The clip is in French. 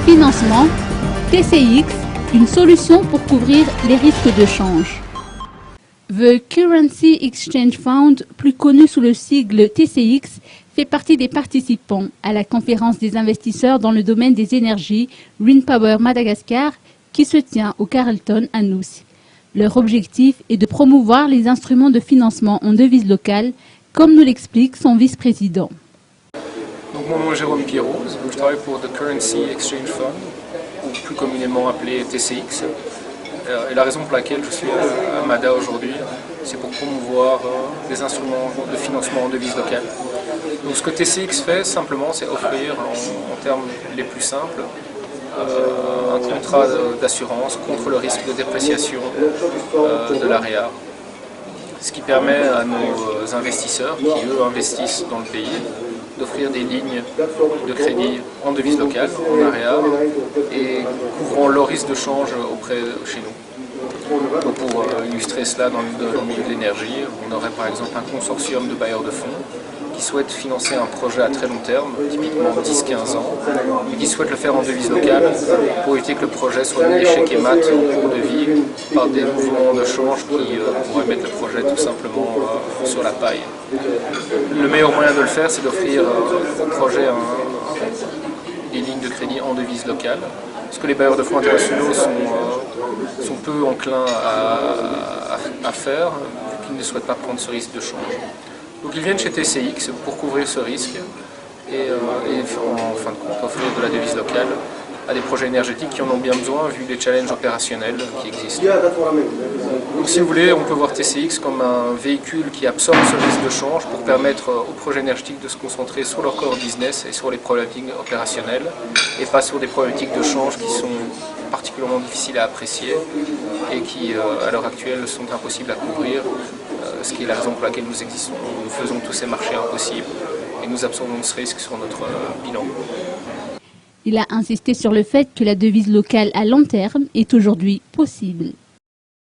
Financement, TCX, une solution pour couvrir les risques de change. The Currency Exchange Fund, plus connu sous le sigle TCX, fait partie des participants à la conférence des investisseurs dans le domaine des énergies Green Power Madagascar qui se tient au Carlton à Nuuk. Leur objectif est de promouvoir les instruments de financement en devise locale, comme nous l'explique son vice-président. Donc, mon nom est Jérôme Pierrot, je travaille pour The Currency Exchange Fund, ou plus communément appelé TCX. Et la raison pour laquelle je suis à MADA aujourd'hui, c'est pour promouvoir des instruments de financement en devise locale. Donc ce que TCX fait simplement, c'est offrir, en termes les plus simples, un contrat d'assurance contre le risque de dépréciation de l'AREA. Ce qui permet à nos investisseurs, qui eux investissent dans le pays, d'offrir des lignes de crédit en devise locale, en AREA, et couvrant leur risque de change chez nous. Donc pour illustrer cela dans le milieu de l'énergie, on aurait par exemple un consortium de bailleurs de fonds qui souhaitent financer un projet à très long terme, typiquement 10-15 ans, et qui souhaitent le faire en devise locale pour éviter que le projet soit mis échec et mat en cours de vie par des mouvements de change qui pourraient mettre le projet tout simplement sur la paille. Le meilleur moyen de le faire, c'est d'offrir au projet des lignes de crédit en devise locale, ce que les bailleurs de fonds internationaux sont peu enclins à faire, vu qu'ils ne souhaitent pas prendre ce risque de change. Donc ils viennent chez TCX pour couvrir ce risque et en fin de compte offrir de la devise locale à des projets énergétiques qui en ont bien besoin vu les challenges opérationnels qui existent. Donc si vous voulez, on peut voir TCX comme un véhicule qui absorbe ce risque de change pour permettre aux projets énergétiques de se concentrer sur leur core business et sur les problématiques opérationnelles et pas sur des problématiques de change qui sont particulièrement difficiles à apprécier et qui à l'heure actuelle sont impossibles à couvrir, ce qui est la raison pour laquelle nous existons. Nous faisons tous ces marchés impossibles et nous absorbons ce risque sur notre bilan. Il a insisté sur le fait que la devise locale à long terme est aujourd'hui possible.